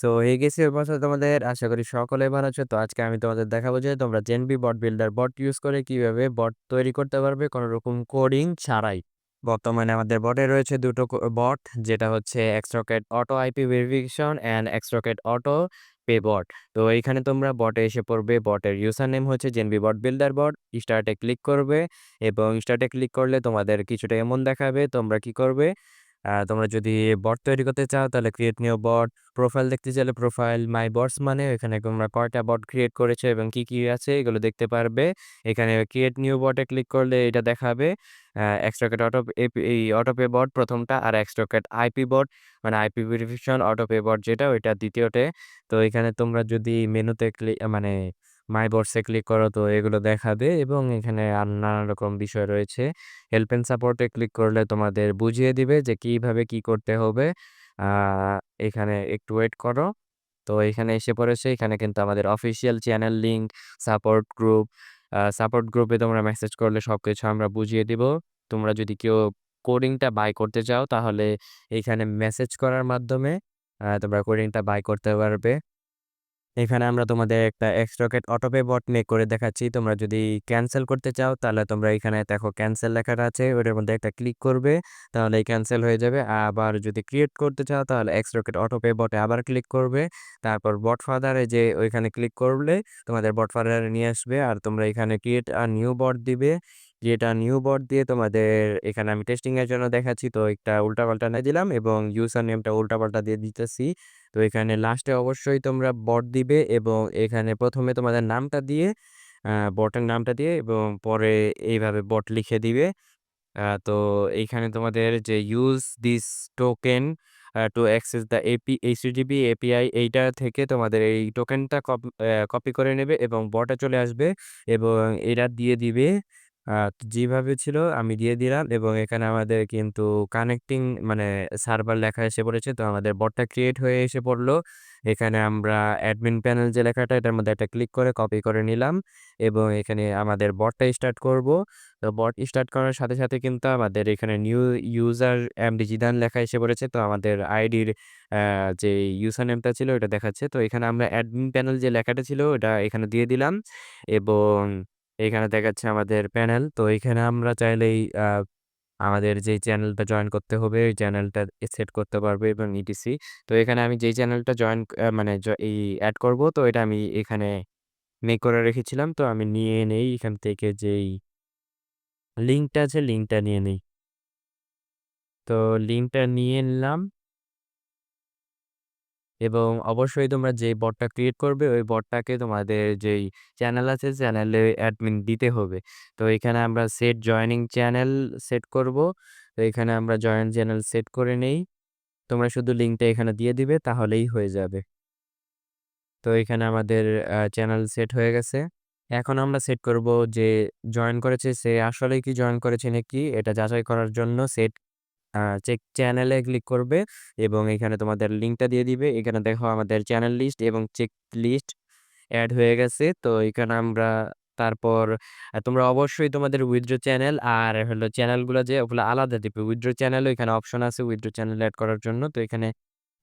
So হয়ে গেছে বছর তোমাদের, আশা করি সকলে ভালো আছো। তো আজকে আমি তোমাদের দেখাবো যে তোমরা জেনবি বট বিল্ডার বট ইউজ করে কিভাবে বট তৈরি করতে পারবে কোনো রকম কোডিং ছাড়াই। বর্তমানে আমাদের বটে রয়েছে দুটো বট, যেটা হচ্ছে extract auto IP verification and extract auto pay bot. তো এইখানে তোমরা বটে এসে পড়বে, বটের ইউজার নেম হচ্ছে জেনবি বট বিল্ডার বট। স্টার্টে ক্লিক করবে এবং স্টার্টে ক্লিক করলে তোমাদের কিছুটা এমন দেখাবে। তোমরা কি করবে, তোমরা যদি বট তৈরি করতে চাও তাহলে ক্রিয়েট নিউ বট, প্রোফাইল দেখতে চাইলে প্রোফাইল, মাই বটস মানে এখানে তোমরা কয়টা বট ক্রিয়েট করেছো এবং কি কি আছে এগুলো দেখতে পারবে। এখানে ক্রিয়েট নিউ বটে ক্লিক করলে এটা দেখাবে এক্সট্রাকেট অটো এই অটোপে বট প্রথমটা, আর এক্সট্রাকেট আইপি বট মানে আইপি ভেরিফিকেশন অটোপে বট যেটা ওইটা দ্বিতীয়তে। তো এখানে তোমরা যদি মেনুতে ক্লিক মানে মাই বটসে ক্লিক করো তো এগুলো দেখাবে এবং এখানে আর নানা রকম বিষয় রয়েছে। হেল্প এন্ড সাপোর্টে ক্লিক করলে তোমাদের বুঝিয়ে দিবে যে কিভাবে কি করতে হবে। এখানে একটু ওয়েট করো। তো এখানে এসে পড়েছে, এখানে কিন্তু আমাদের অফিসিয়াল চ্যানেল লিঙ্ক, সাপোর্ট গ্রুপে তোমরা মেসেজ করলে সবকিছু আমরা বুঝিয়ে দিব। তোমরা যদি কেউ কোডিংটা বাই করতে চাও তাহলে এখানে মেসেজ করার মাধ্যমে তোমরা কোডিংটা বাই করতে পারবে। এখানে আমরা তোমাদের একটা এক্সট্রাকেট অটোপে বট মেক করে দেখাচ্ছি। তোমরা যদি ক্যান্সেল করতে চাও তাহলে তোমরা এখানে দেখো ক্যান্সেল লেখাটা আছে, ওটার মধ্যে একটা ক্লিক করবে, তাহলে ক্যান্সেল হয়ে যাবে। আবার যদি ক্রিয়েট করতে চাও তাহলে এক্সট্রাকেট অটোপে বটে আবার ক্লিক করবে, তারপর বট ফাদারে যে ওইখানে ক্লিক করলে তোমাদের বট ফাদারে নিয়ে আসবে। আর তোমরা এখানে ক্রিয়েট আর নিউ বট দিবে, যেটা নিউ বট দিয়ে তোমাদের এখানে আমি টেস্টিং এর জন্য দেখাচ্ছি। তো একটা উল্টাপাল্টা না দিলাম এবং ইউজার নেমটা উল্টাপাল্টা দিয়ে দিতেছি। তো এখানে লাস্টে অবশ্যই তোমরা বট দিবে এবং এখানে প্রথমে তোমাদের নামটা দিয়ে বটের নামটা দিয়ে এবং পরে এইভাবে বট লিখে দিবে। তো এইখানে তোমাদের যে use this token to access the HTTP API, এইটা থেকে তোমাদের এই টোকেনটা কপি করে নেবে এবং বটে চলে আসবে এবং এটা দিয়ে দিবে। তো যেভাবে ছিল আমি দিয়ে দিলাম এবং এখানে আমাদের কিন্তু কানেক্টিং মানে সার্ভার লেখা এসে পড়েছে। তো আমাদের বটটা ক্রিয়েট হয়ে এসে পড়লো। এখানে আমরা অ্যাডমিন প্যানেল যে লেখাটা এটার মধ্যে একটা ক্লিক করে কপি করে নিলাম এবং এখানে আমাদের বটটা স্টার্ট করব। তো বট স্টার্ট করার সাথে সাথে কিন্তু আমাদের এখানে নিউ ইউজার এমডি জিদান লেখা এসে পড়েছে। তো আমাদের আইডির যে ইউজার নেমটা ছিল ওটা দেখাচ্ছে। তো এখানে আমরা অ্যাডমিন প্যানেল যে লেখাটা ছিল ওটা এখানে দিয়ে দিলাম এবং এখানে দেখাচ্ছে আমাদের প্যানেল। তো এখানে আমরা চাইলেই আমাদের যেই চ্যানেলটা জয়েন করতে হবে ওই চ্যানেলটা সেট করতে পারবে এবং ইটিসি। তো এখানে আমি যেই চ্যানেলটা জয়েন মানে এই অ্যাড করব, তো এটা আমি এখানে মেক করে রেখেছিলাম। তো আমি নিয়ে নেই এখান থেকে যেই লিঙ্কটা আছে, লিঙ্কটা নিয়ে নেই। তো লিঙ্কটা নিয়ে নিলাম এবং অবশ্যই তোমরা যে বটটা ক্রিয়েট করবে ওই বটটাকে তোমাদের যেই চ্যানেল আছে চ্যানেলে অ্যাডমিন দিতে হবে। তো এখানে আমরা সেট জয়নিং চ্যানেল সেট করব। তো এখানে আমরা জয়েন চ্যানেল সেট করে নেই। তোমরা শুধু লিঙ্কটা এখানে দিয়ে দিবে তাহলেই হয়ে যাবে। তো এখানে আমাদের চ্যানেল সেট হয়ে গেছে। এখন আমরা সেট করব যে জয়েন করেছে সে আসলেই কি জয়েন করেছে নাকি এটা যাচাই করার জন্য সেট চেক চ্যানেলে ক্লিক করবে এবং এখানে তোমাদের লিঙ্কটা দিয়ে দিবে। এখানে দেখো আমাদের চ্যানেল লিস্ট এবং চেক লিস্ট অ্যাড হয়ে গেছে। তো এখানে আমরা তারপর তোমরা অবশ্যই তোমাদের উইথড্র চ্যানেল আর হলো চ্যানেলগুলো যে ওগুলো আলাদা দিবে। উইথড্র চ্যানেলও এখানে অপশন আছে উইথড্র চ্যানেল অ্যাড করার জন্য। তো এখানে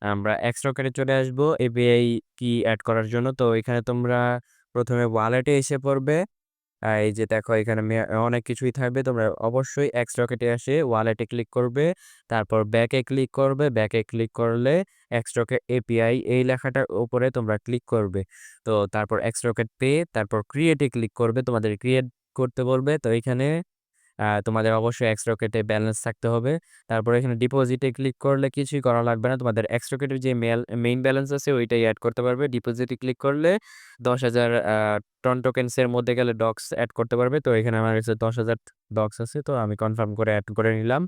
আমরা এক্সট্রকেটে চলে আসবো এপিআই কি অ্যাড করার জন্য। তো এখানে তোমরা প্রথমে ওয়ালেটে এসে পড়বে। এই যে দেখো এখানে অনেক কিছুই থাকবে। তোমরা অবশ্যই এক্স রকেটে এসে ওয়ালেটে ক্লিক করবে, তারপর ব্যাকে ক্লিক করবে। ব্যাকে ক্লিক করলে এক্স রকেট এপিআই এই লেখাটার উপরে তোমরা ক্লিক করবে। তো তারপর এক্স রকেট পে, তারপর ক্রিয়েটে ক্লিক করবে, তোমাদের ক্রিয়েট করতে বলবে। তো এখানে তোমাদের অবশ্যই এক্স রকেটে ব্যালেন্স থাকতে হবে। তারপর এখানে ডিপোজিটে ক্লিক করলে কিছুই করা লাগবে না, তোমাদের এক্স রকেটের যে মেইন ব্যালেন্স আছে ওইটাই অ্যাড করতে পারবে। ডিপোজিটে ক্লিক করলে 10,000 টন টোকেন্সের মধ্যে গেলে ডক্স অ্যাড করতে পারবে। তো এখানে আমার কাছে 10,000 ডক্স আছে, তো আমি কনফার্ম করে অ্যাড করে নিলাম।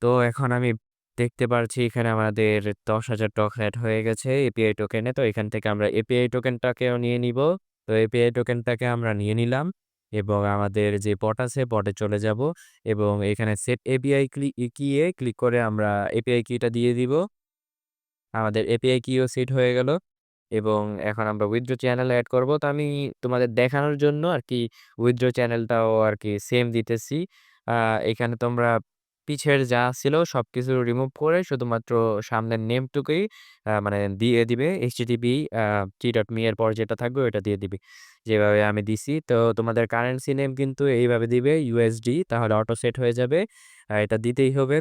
তো এখন আমি দেখতে পারছি এখানে আমাদের 10,000 ডক্স অ্যাড হয়ে গেছে এপিআই টোকেনে। তো এখান থেকে আমরা এপিআই টোকেনটাকেও নিয়ে নিব। তো এপিআই টোকেনটাকে আমরা নিয়ে নিলাম এবং আমাদের যে বট আছে বটে চলে যাব এবং এখানে সেট এপিআই ক্লিক করে আমরা এপিআই কিটা দিয়ে দিব। আমাদের এপিআই কিও সেট হয়ে গেল এবং এখন আমরা উইথড্র চ্যানেল অ্যাড করব। তো আমি তোমাদের দেখানোর জন্য আর কি উইথড্র চ্যানেলটাও আর কি সেম দিতেছি। এখানে তোমরা পিছের যা ছিল সবকিছু রিমুভ করে শুধুমাত্র সামনের নেমটুকুই মানে দিয়ে দিবে। http t.me এর পর যেটা থাকবে ওইটা দিয়ে দিবি। যেভাবে আমি দিছি। তো তোমাদের কারেন্সি নেম কিন্তু এইভাবে দিবে USD, তাহলে অটো সেট হয়ে যাবে। এটা দিতেই হবে।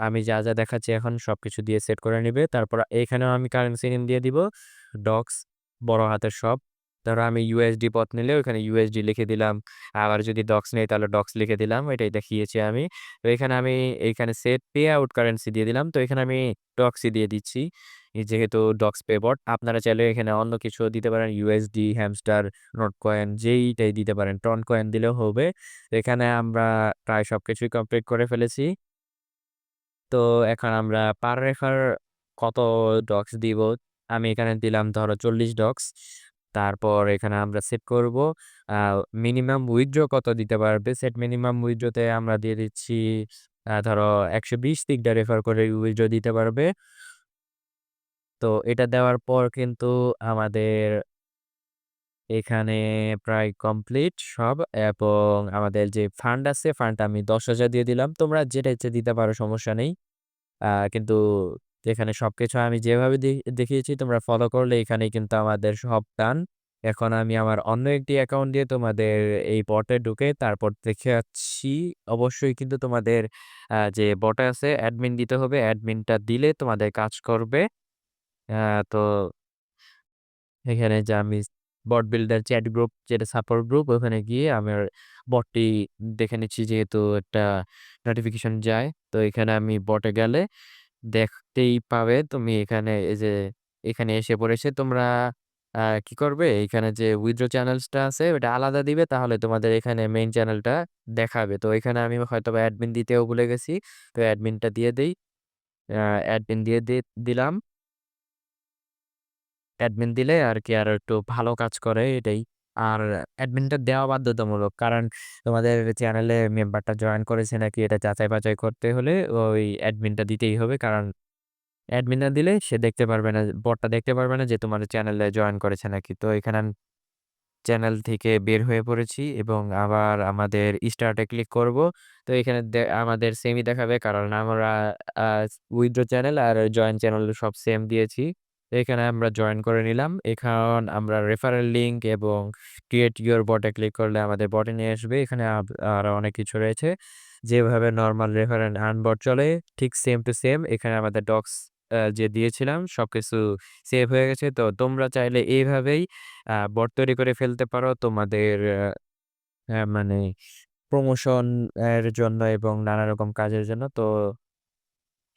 আমি যা দেখাচ্ছি এখন সবকিছু দিয়ে সেট করে নিবে। তারপর এখানেও আমি কারেন্সি নেম দিয়ে দিব। ডক্স বড় হাতের সব। ধরো আমি USD পথ নিলে ওখানে USD লিখে দিলাম। আবার যদি ডক্স নেই তাহলে ডক্স লিখে দিলাম। এটাই দেখিয়েছি আমি। তো এখানে সেট পে আউট কারেন্সি দিয়ে দিলাম। তো এখানে আমি ডক্সই দিয়ে দিচ্ছি। যেহেতু ডক্স পে বট, আপনারা চাইলে এখানে অন্য কিছুও দিতে পারেন। USD, হ্যামস্টার, নোট কয়েন যেইটাই দিতে পারেন। ট্রন কয়েন দিলেও হবে। তো এখানে আমরা প্রায় সবকিছুই কমপ্লিট করে ফেলেছি। তো এখন আমরা পার রেফার কত ডক্স দিব? আমি এখানে দিলাম ধরো 40 ডক্স। তারপর এখানে আমরা সেট করব আ মিনিমাম উইথড্র কত দিতে পারবে। সেট মিনিমাম উইথড্রতে আমরা দিয়ে দিচ্ছি ধরো 120 তিকটা রেফার করে উইথড্র দিতে পারবে। তো এটা দেওয়ার পর কিন্তু আমাদের এখানে প্রায় কমপ্লিট সব, এবং আমাদের যে ফান্ড আছে ফান্ডটা আমি 10,000 দিয়ে দিলাম। তোমরা যেটা ইচ্ছে দিতে পারো, সমস্যা নেই। কিন্তু এখানে সবকিছু আমি যেভাবে দেখিয়েছি তোমরা ফলো করলে এখানেই কিন্তু আমাদের সব ডান। এখন আমি আমার অন্য একটি অ্যাকাউন্ট দিয়ে তোমাদের এই বটে ঢুকে তারপর দেখাচ্ছি। অবশ্যই কিন্তু তোমাদের যে বটে আছে অ্যাডমিন দিতে হবে। অ্যাডমিনটা দিলে তোমাদের কাজ করবে। তো এখানে যে আমি বট বিল্ডার চ্যাট গ্রুপ যেটা সাপোর্ট গ্রুপ, ওখানে গিয়ে আমার বটটি দেখে নিচ্ছি যেহেতু একটা নোটিফিকেশন যায়। তো এখানে আমি বটে গেলে দেখতেই পাবে তুমি এখানে এই যে এখানে এসে পড়েছে। তোমরা কি করবে? এখানে যে উইথড্র চ্যানেলসটা আছে ওটা আলাদা দিবে, তাহলে তোমাদের এখানে মেইন চ্যানেলটা দেখাবে। তো এখানে আমি হয়তোবা অ্যাডমিন দিতেও ভুলে গেছি। তো অ্যাডমিনটা দিয়ে দেই। অ্যাডমিন দিয়ে দিলাম। অ্যাডমিন দিলে আরকি আরো একটু ভালো কাজ করে এটাই। আর অ্যাডমিনটা দেওয়া বাধ্যতামূলক। কারণ তোমাদের চ্যানেলে মেম্বারটা জয়েন করেছে নাকি এটা যাচাই-বাছাই করতে হলে ওই অ্যাডমিনটা দিতেই হবে। কারণ অ্যাডমিন না দিলে সে দেখতে পারবে না, বটটা দেখতে পারবে না যে তোমার চ্যানেলে জয়েন করেছে নাকি। তো এখানে আমি চ্যানেল থেকে বের হয়ে পড়েছি এবং আবার আমাদের স্টার্টে ক্লিক করব। তো এখানে আমাদের সেমই দেখাবে, কারণ আমরা আ উইথড্র চ্যানেল আর জয়েন চ্যানেল সব সেম দিয়েছি। তো এখানে আমরা জয়েন করে নিলাম। এখন আমরা রেফারেল লিংক এবং ক্রিয়েট ইউর বট এ ক্লিক করলে আমাদের বটে নিয়ে আসবে। এখানে আরো অনেক কিছু রয়েছে। যেভাবে নরমাল রেফার এন্ড আর্ন বট চলে ঠিক সেম টু সেম এখানে আমাদের ডক্স যে দিয়েছিলাম সবকিছু সেভ হয়ে গেছে। তো তোমরা চাইলে এইভাবেই বট তৈরি করে ফেলতে পারো তোমাদের মানে প্রমোশন এর জন্য এবং নানা রকম কাজের জন্য। তো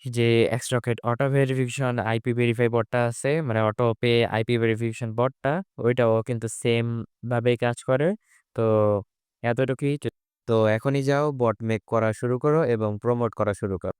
যে এক্সট্রাকেট অটো ভেরিফিকেশন আইপি ভেরিফাই বটটা আছে, মানে অটো পে আইপি ভেরিফিকেশন বটটা, ওইটাও কিন্তু সেম ভাবেই কাজ করে। তো এতটুকুই। তো এখনই যাও বট মেক করা শুরু করো এবং প্রমোট করা শুরু করো।